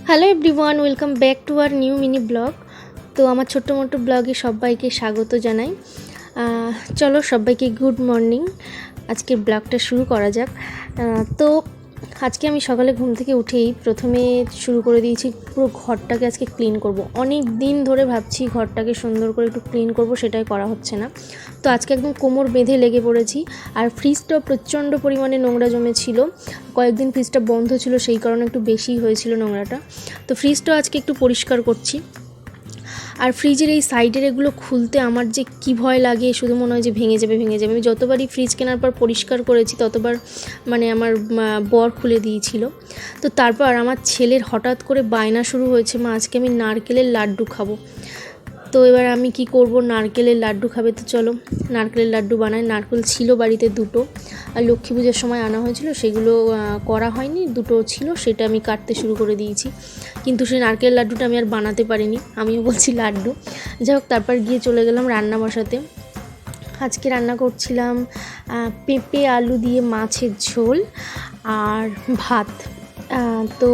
Hello everyone, welcome back to our new mini blog. তো আমার ছোট্ট মোটো ব্লগে সবাইকে স্বাগত জানাই। চলো সবাইকে গুড মর্নিং। আজকের ব্লগটা শুরু করা যাক। তো আজকে আমি সকালে ঘুম থেকে উঠেই প্রথমে শুরু করে দিয়েছি পুরো ঘরটাকে আজকে ক্লিন করব। অনেক দিন ধরে ভাবছি ঘরটাকে সুন্দর করে একটু ক্লিন করব, সেটাই করা হচ্ছে না। তো আজকে একদম কোমর বেঁধে লেগে পড়েছি। আর ফ্রিজটাও প্রচণ্ড পরিমাণে নোংরা জমেছিল, কয়েকদিন ফ্রিজটা বন্ধ ছিল, সেই কারণে একটু বেশি হয়েছিল নোংরাটা। তো ফ্রিজটাও আজকে একটু পরিষ্কার করছি। আর ফ্রিজের এই সাইডের এগুলো খুলতে আমার যে কী ভয় লাগে, শুধু মনে হয় যে ভেঙে যাবে। আমি যতবারই ফ্রিজ কেনার পর পরিষ্কার করেছি ততবার আমার বর খুলে দিয়েছিল। তো তারপর আমার ছেলের হঠাৎ করে বায়না শুরু হয়েছে, মা আজকে আমি নারকেলের লাড্ডু খাবো। তো এবার আমি কি করব, নারকেলের লাড্ডু খাবে, তো চলো নারকেলের লাড্ডু বানাই। নারকেল ছিল বাড়িতে দুটো, আর লক্ষ্মী পুজোর সময় আনা হয়েছিল, সেগুলো করা হয়নি, দুটো ছিল, সেটা আমি কাটতে শুরু করে দিয়েছি। কিন্তু সেই নারকেলের লাড্ডুটা আমি আর বানাতে পারিনি, আমিও বলছি লাড্ডু। যাই হোক, তারপর গিয়ে চলে গেলাম রান্না বসাতে। আজকে রান্না করছিলাম পেঁপে আলু দিয়ে মাছের ঝোল আর ভাত। তো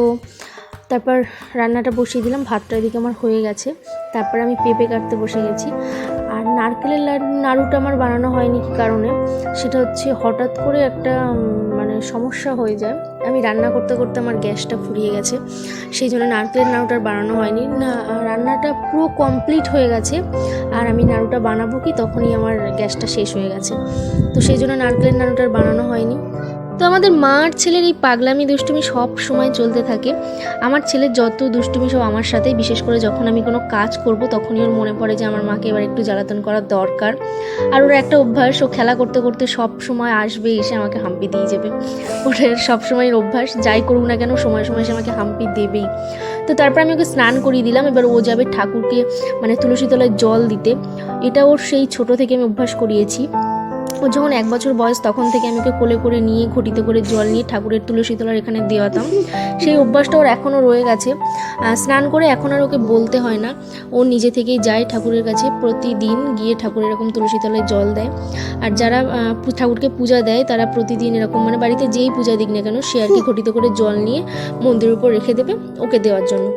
তারপর রান্নাটা বসিয়ে দিলাম, ভাতটা এদিকে আমার হয়ে গেছে। তারপর আমি পেঁপে কাটতে বসে গেছি। আর নারকেলের নাড়ুটা আমার বানানো হয়নি কী কারণে, সেটা হচ্ছে হঠাৎ করে একটা সমস্যা হয়ে যায়। আমি রান্না করতে করতে আমার গ্যাসটা ফুরিয়ে গেছে, সেই জন্য নারকেলের নাড়ুটা বানানো হয়নি। রান্নাটা পুরো কমপ্লিট হয়ে গেছে, আর আমি নাড়ুটা বানাবো কি তখনই আমার গ্যাসটা শেষ হয়ে গেছে। তো সেই জন্য নারকেলের নাড়ুটা বানানো হয়নি। তো আমাদের মা আর ছেলের এই পাগলামি দুষ্টুমি সব সময় চলতে থাকে। আমার ছেলের যত দুষ্টুমি সব আমার সাথেই, বিশেষ করে যখন আমি কোনো কাজ করব তখনই ওর মনে পড়ে যে আমার মাকে এবার একটু জ্বালাতন করার দরকার। আর ওর একটা অভ্যাস, ও খেলা করতে করতে সব সময় আসবে, এসে আমাকে হাম্পি দিয়ে যাবে। ওটার সবসময়ের অভ্যাস, যাই করুক না কেন সময় সময় এসে আমাকে হাম্পি দেবেই। তো তারপর আমি ওকে স্নান করিয়ে দিলাম। এবার ও যাবে ঠাকুরকে তুলসী তলায় জল দিতে। এটা ওর সেই ছোট থেকে আমি অভ্যাস করিয়েছি। ও যখন 1 বছর বয়স তখন থেকে আমি ওকে কোলে করে নিয়ে ঘটিতে করে জল নিয়ে ঠাকুরের তুলসী তলার এখানে দেওয়াতাম। সেই অভ্যাসটা ওর এখনও রয়ে গেছে। স্নান করে এখন আর ওকে বলতে হয় না, ও নিজে থেকেই যায় ঠাকুরের কাছে, প্রতিদিন গিয়ে ঠাকুরের এরকম তুলসী তলায় জল দেয়। আর যারা ঠাকুরকে পূজা দেয় তারা প্রতিদিন এরকম বাড়িতে যেই পূজা দিক না কেন, সে আর কি ঘটিতে করে জল নিয়ে মন্দিরের উপর রেখে দেবে ওকে দেওয়ার জন্য।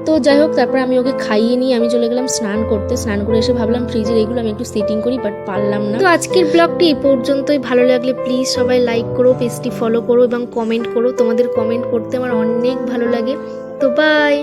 তো যাই হোক, তারপর আমি ওকে খাইয়ে নিয়ে আমি চলে গেলাম স্নান করতে। স্নান করে এসে ভাবলাম ফ্রিজের এইগুলো আমি একটু সেটিং করি, বাট পারলাম না। তো আজকের ব্লগটি এই পর্যন্তই। ভালো লাগলে প্লিজ সবাই লাইক করো, পেজটি ফলো করো এবং কমেন্ট করো। তোমাদের কমেন্ট করতে আমার অনেক ভালো লাগে। তো বাই।